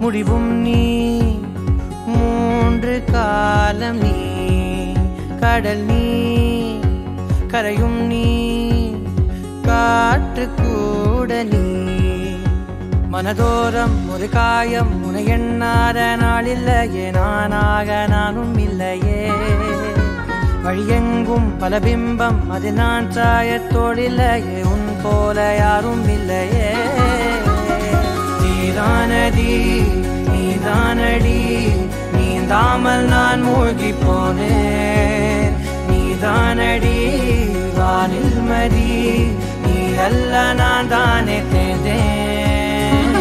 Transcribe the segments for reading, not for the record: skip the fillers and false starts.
முடிவும் நீ மூன்று காலம் நீ கடல் நீ கரையும் நீ காற்று கூட நீ மனதோரம் ஒரு காயம் உனை எண்ணாத நாளில்லையே நானாக நானும் இல்லையே வழியெங்கும் பல பிம்பம் அது நான் சாயத்தோடில்லையே உன் போல யாரும் இல்லையே நீதானடி நீதானடி நீந்தாமல் நான் மூழ்கி போனேன் நீதானடி வானில் மதி நீ அல்ல நான் தானே தேர்ந்தேன்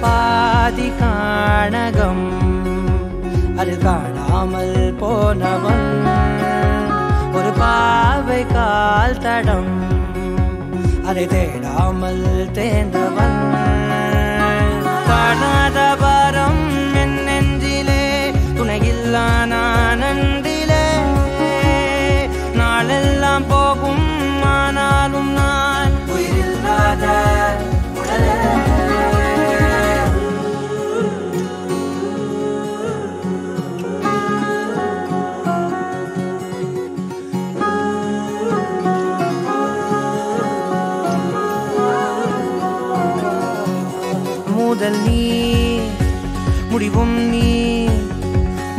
பாதி காணகம் அது காணாமல் போனவன் ஒரு பாவை கால் தடம் அதை தேடாமல் தேர்ந்தவன் காணாத பாரம் என் நெஞ்சிலே துணையில்லா நான் அன்றிலே நாளெல்லாம் போகும் ஆனாலும் நான் உயிரில்லாத உடலே முதல் நீ முடிவும் நீ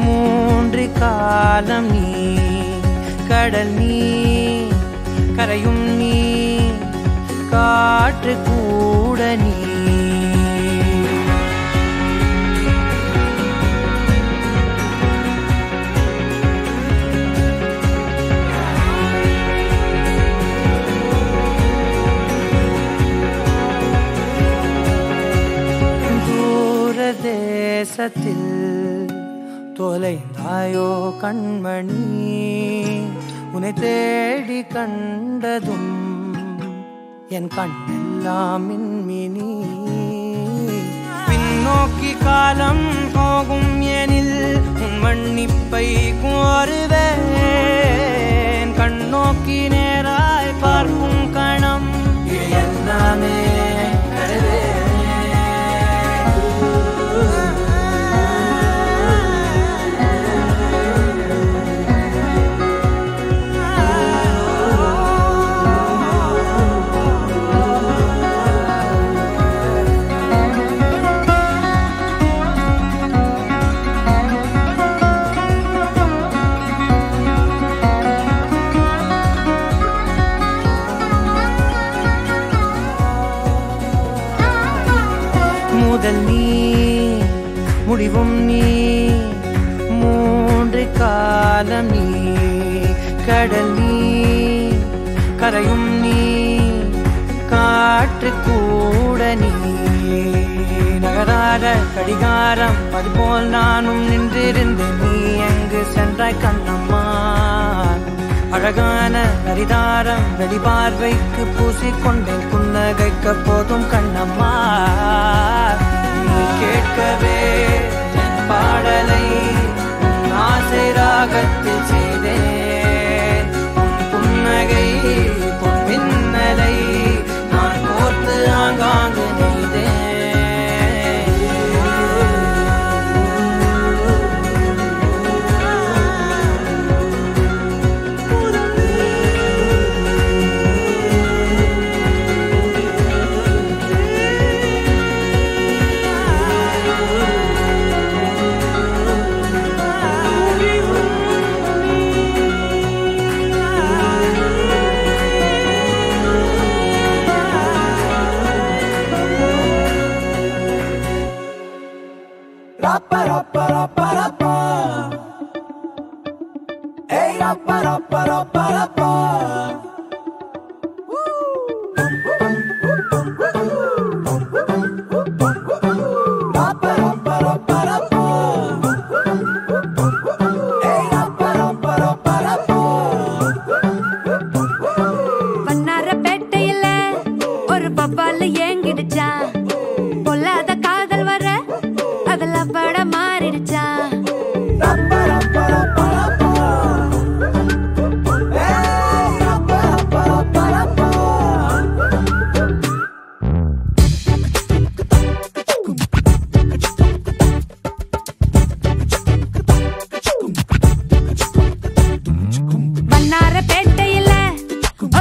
மூன்று காலம் நீ கடல் நீ கரையும் நீ காற்று கூட நீ தேசத்தில் தொலைந்தாயோ கண்மணி உன்னை தேடி கண்டதும் என் கண்ணெல்லாம் மின்மினி பின்னோக்கி காலம் போகும் எனில் உன் மன்னிப்பை கோருவேன் கண்ணோக்கி நேராய் பார்க்கும் கணம் எல்லாமே முதல் நீ முடிவும் நீ மூன்று காலம் நீ கடல் நீ கரையும் நீ காற்று கூட நீ நகராத கடிகாரம் அதுபோல் நானும் நின்றிருந்தேன் நீ எங்கு சென்றாய் கண்ணம்மா அழகான அரிதாரம் வெளிபார்வைக்கு பூசிக்கொண்டேன் புன்னகைக்க போதும் கண்ணம்மா நீ கேட்கவே பாடலை ஆசை ராகத்தில் செய்தேன் புன்னகை பொன்மின்னலை நான் கோர்த்து ஆங்காங்கு நெய்தேன்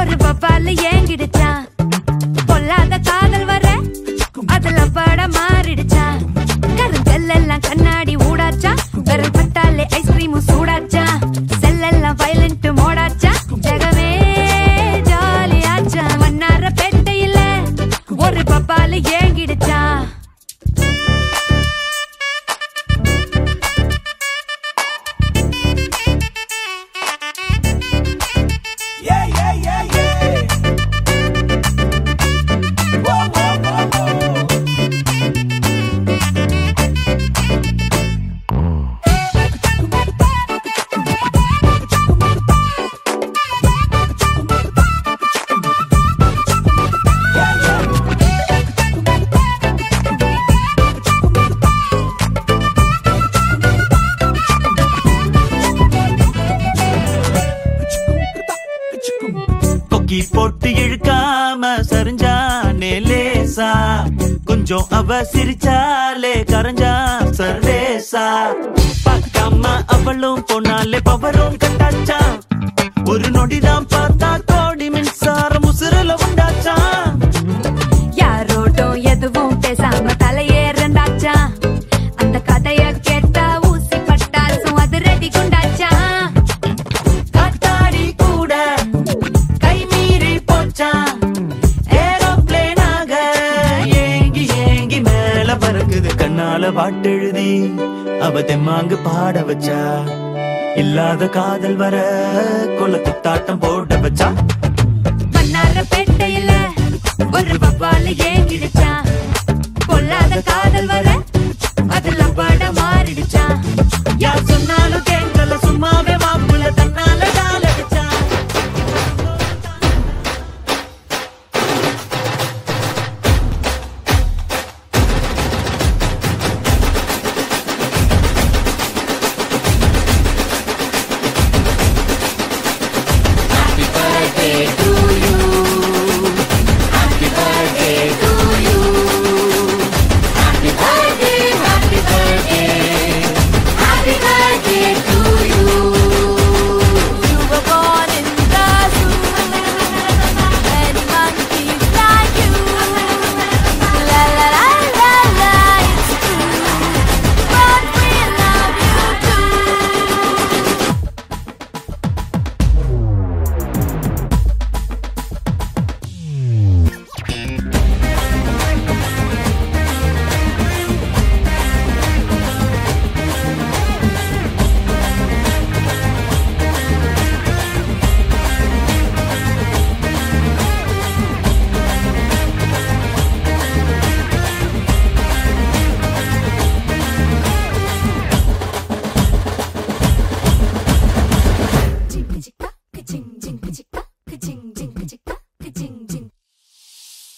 ஒரு பப்பால ஏங்கிடுச்சான் பொல்லாத காதல் வர அதுல பட மாறிடுச்சா கருங்கல்லாம் கண்ணாடி ஊடாச்சா விரல் பட்டாலே ஐஸ்கிரீமும் சூடாச்சா செல்லெல்லாம் வயலண்ட் மோடாச்சா ஜகமே ஜாலியாச்சா மன்னார பேட்டையில ஒரு பப்பால ஏங்கிடுச்சா போட்டு இழுக்காம சரிஞ்சானே லேசா கொஞ்சம் அவ சிரிச்சாலே கரைஞ்சா சர்வேசா பார்க்காம அவளும் போனாலே பவரும் கட்டாச்சா ஒரு நொடிதான் பார்த்தா கோடி மின்சாரம் உசுரல உண்டாச்சா யாரோட்டும் எதுவும் பேசாம தலையேறந்தாச்சா அந்த கதைய கேட்டா ஊசி பட்டாசும் அது ரெடி குண்டாச்சா காத்தாடி கூட கை மீறி போச்சா ஏரோப்ளேனாக ஏங்கி ஏங்கி மேல பறக்குது கண்ணால பாட்டெழுதி அவ தெம்மாங்கு பாட வச்சா இல்லாத காதல் வர கொலத்து தாட்டம் போட வச்சா மன்னார பேட்டையில ஒரு பப்பால ஏங்கிடுச்சா பொல்லாத காதல் வர அதுல பட மாறிடுச்சா யார் சொன்னாலும் கேட்கல சும்மாவே மாப்புல தன்னால டாலடிச்சா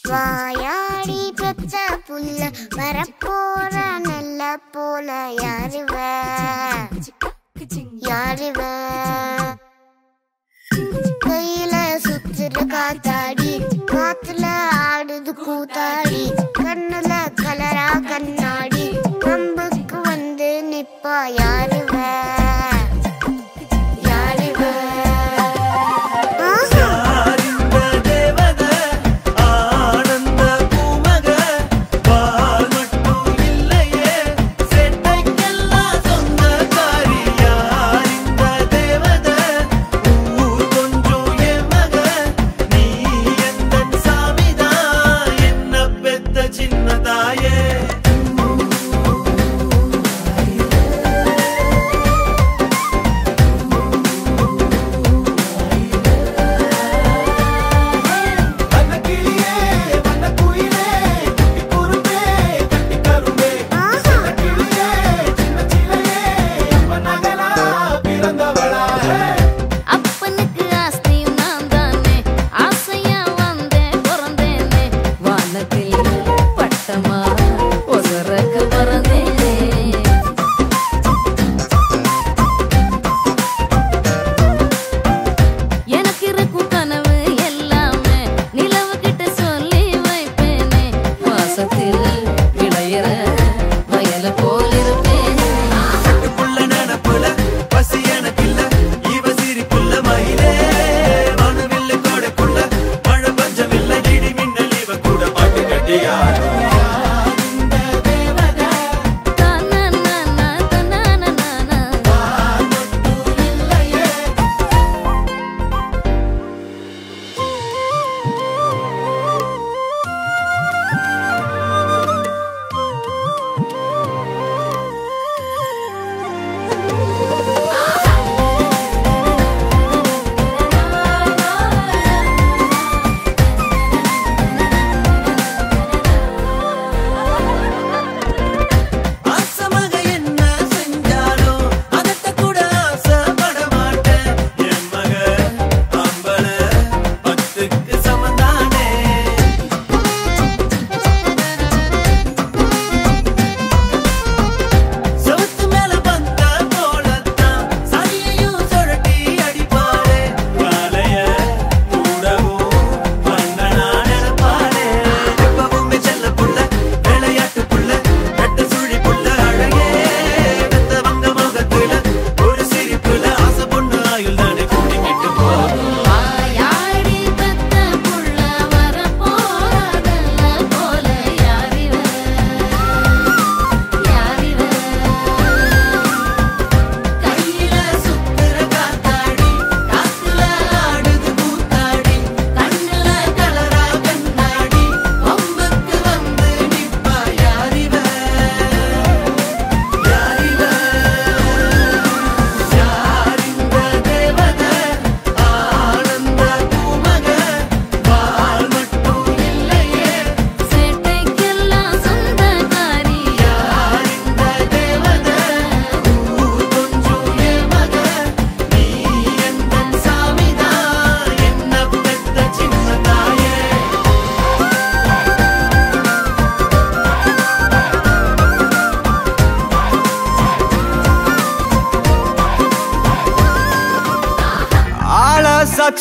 வாயாடி பெற்ற புள்ள வரப்போற நல்ல போல யாருவ யாருவ கையில சுத்துற காத்தாடி காத்துல ஆடுது கூத்தாடி கண்ணுல கலரா கண்ணாடி கம்புக்கு வந்து நிப்பா யாருவ சாமி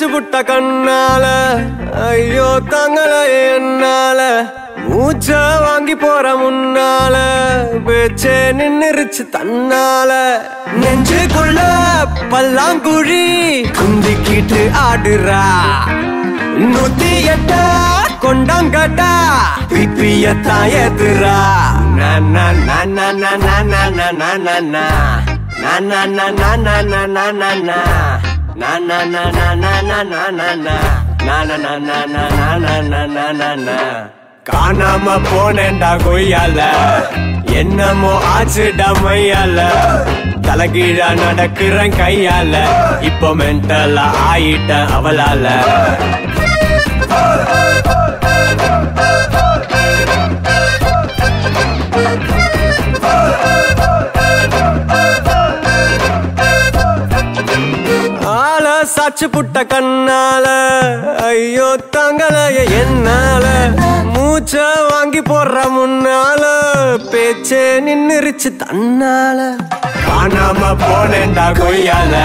சாச்சு புட்ட கண்ணால ஐயோ தங்கள என்னால மூச்ச வாங்கி போற முன்னால பேச்சே நின்னுருச்சு தன்னால நெஞ்சுக்குள்ள பல்லாங்குழி குந்திக்கிட்டு ஆடுறா 108 கொண்டாங்கட்டா பிப்பியத்தான் எதுரா காணாம போனேன்டா கொய்யால என்னமோ ஆச்சுடா மையால தலைகீழா நடக்கிறேன் கையால இப்போ மென்டலா ஆயிட்டேன் அவளால ஆள சாச்சு புட்ட கண்ணால ஐயோ தங்களைய என்னால மூச்ச வாங்கி போடுற முன்னால பேச்சே நின்னுருச்சு தன்னால காணாம போனேன்டா கொய்யால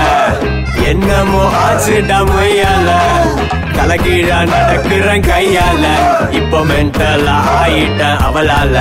என்னமோ ஆச்சுடா மொய்யால தலைகீழா நடக்கிறேன் கையால இப்போ மென்டலா ஆயிட்டேன் அவளால